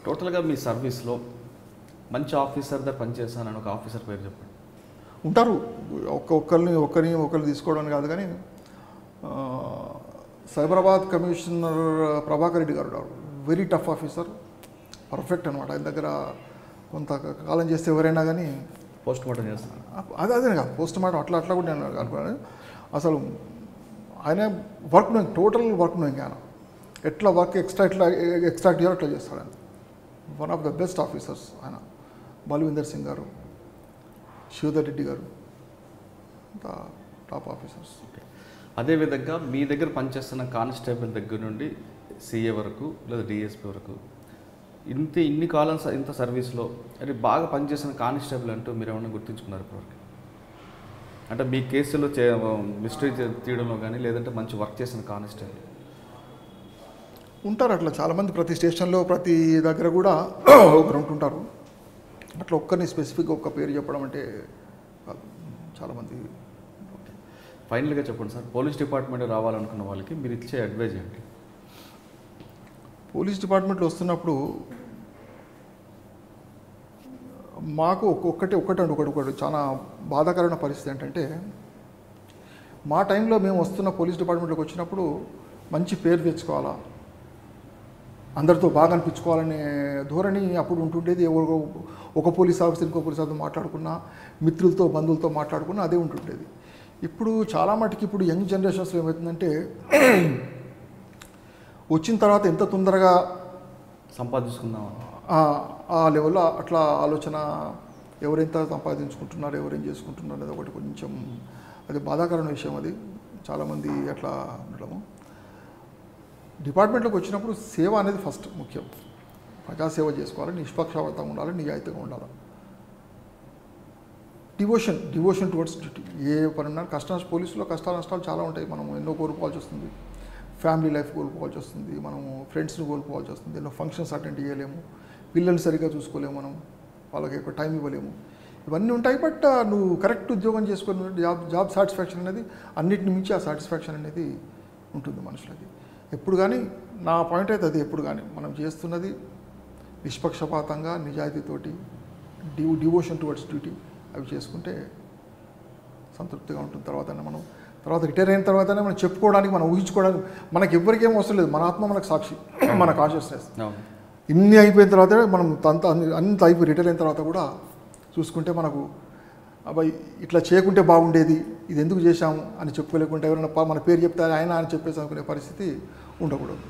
టోటల్గా మీ సర్వీస్లో మంచి ఆఫీసర్ దగ్గర పనిచేస్తానని ఒక ఆఫీసర్ పేరు చెప్పండి. ఉంటారు, ఒకరిని తీసుకోవడం కాదు, కానీ సైబరాబాద్ కమిషనర్ ప్రభాకర్ రెడ్డి గారు ఉన్నారు. వెరీ టఫ్ ఆఫీసర్, పర్ఫెక్ట్ అనమాట. ఆయన దగ్గర కొంతకాలం చేస్తే ఎవరైనా కానీ పోస్ట్ మార్టం చేస్తాను. అదే కాదు, పోస్ట్ మార్టం అట్లా కూడా నేను అనుకున్నాను. అసలు ఆయన work knowing, total work knowing. ఆయన ఎట్లా వర్క్ ఎక్స్ట్రాక్ట్ చేయాలో అట్లా చేస్తాడు. ఆయన one of the best officers. ఆయన బల్వీందర్ సింగ్ గారు, శివధర్ రెడ్డి గారు, టాప్ ఆఫీసర్స్. అదేవిధంగా మీ దగ్గర పనిచేస్తున్న కానిస్టేబుల్ దగ్గర నుండి సిఏ వరకు లేదా డిఎస్పీ వరకు ఇన్ని కాలం ఇంత సర్వీస్లో అంటే బాగా పనిచేసిన కానిస్టేబుల్ అంటూ మీరు ఏమైనా గుర్తించుకున్నారు ఇప్పటివరకు? అంటే మీ కేసులో మిస్టరీ తీయడంలో కానీ లేదంటే మంచి వర్క్ చేసిన కానిస్టేబుల్ ఉంటారు. అట్లా చాలామంది ప్రతి స్టేషన్లో ప్రతి దగ్గర కూడా ఒకరు ఉంటుంటారు. అట్లా ఒక్కరిని స్పెసిఫిక్గా ఒక్క పేరు చెప్పడం అంటే చాలామంది. ఫైనల్గా చెప్పండి సార్, పోలీస్ డిపార్ట్మెంట్ రావాలనుకున్న వాళ్ళకి మీరు ఇచ్చే అడ్వైజ్ ఏంటి? పోలీస్ డిపార్ట్మెంట్లో వస్తున్నప్పుడు మాకు ఒకటి చాలా బాధాకరమైన పరిస్థితి ఏంటంటే, మా టైంలో మేము వస్తున్న పోలీస్ డిపార్ట్మెంట్లోకి వచ్చినప్పుడు మంచి పేరు తెచ్చుకోవాలా, అందరితో బాగా అనిపించుకోవాలనే ధోరణి అప్పుడు ఉంటుండేది. ఎవరో ఒక పోలీస్ ఆఫీసర్ ఇంకో పోలీస్ ఆఫీసర్ మాట్లాడుకున్నా, మిత్రులతో బంధువులతో మాట్లాడుకున్నా అదే ఉంటుండేది. ఇప్పుడు చాలా మటుకు ఇప్పుడు యంగ్ జనరేషన్స్లో ఏమవుతుందంటే, వచ్చిన తర్వాత ఎంత తొందరగా సంపాదించుకుందాం ఆ లెవెల్లో అట్లా ఆలోచన, ఎవరెంత సంపాదించుకుంటున్నారు, ఎవరేం చేసుకుంటున్నారు అనేది ఒకటి కొంచెం అది బాధాకరమైన విషయం. అది చాలామంది అట్లా ఉండడము. డిపార్ట్మెంట్లోకి వచ్చినప్పుడు సేవ అనేది ఫస్ట్ ముఖ్యం. ప్రజాసేవ చేసుకోవాలి, నిష్పక్షపాతంగా ఉండాలి, నిజాయితీగా ఉండాలి. Devotion towards duty. ఏ పని ఉన్నా పోలీసులో కష్టాలు నష్టాలు చాలా ఉంటాయి. మనం ఎన్నో కోల్పోవాల్సి వస్తుంది, ఫ్యామిలీ లైఫ్ కోల్పోవాల్సి వస్తుంది, మనము ఫ్రెండ్స్ని కోల్పోవాల్సి వస్తుంది, ఎన్నో ఫంక్షన్స్ అటెండ్ చేయలేము, పిల్లల్ని సరిగ్గా చూసుకోలేము, మనం వాళ్ళకి ఎక్కువ టైం ఇవ్వలేము, ఇవన్నీ ఉంటాయి. బట్ నువ్వు కరెక్ట్ ఉద్యోగం చేసుకుని జాబ్ సాటిస్ఫాక్షన్ అనేది అన్నిటిని మించి ఆ సాటిస్ఫాక్షన్ అనేది ఉంటుంది మనుషులకి. ఎప్పుడు కానీ నా పాయింట్ అయితే అది, ఎప్పుడు కానీ మనం చేస్తున్నది నిష్పక్షపాతంగా నిజాయితీతోటి డివోషన్ టువర్డ్స్ డ్యూటీ అవి చేసుకుంటే సంతృప్తిగా ఉంటుంది. తర్వాత రిటైర్ అయిన తర్వాతనే మనం చెప్పుకోవడానికి, మనం ఊహించుకోవడానికి మనకి ఎవరికేం అవసరం లేదు. మన ఆత్మ మనకు సాక్షి, మన కాన్షియస్నెస్. ఇన్ని అయిపోయిన తర్వాత మనం అంత అయిపోయి రిటైర్ అయిన తర్వాత కూడా చూసుకుంటే మనకు అబ్బాయి ఇట్లా చేయకుంటే బాగుండేది, ఇది ఎందుకు చేశాము అని చెప్పుకోలేకుంటే ఎవరైనా మన పేరు చెప్తే ఆయన అని చెప్పేసి అనుకునే పరిస్థితి ఉండకూడదు.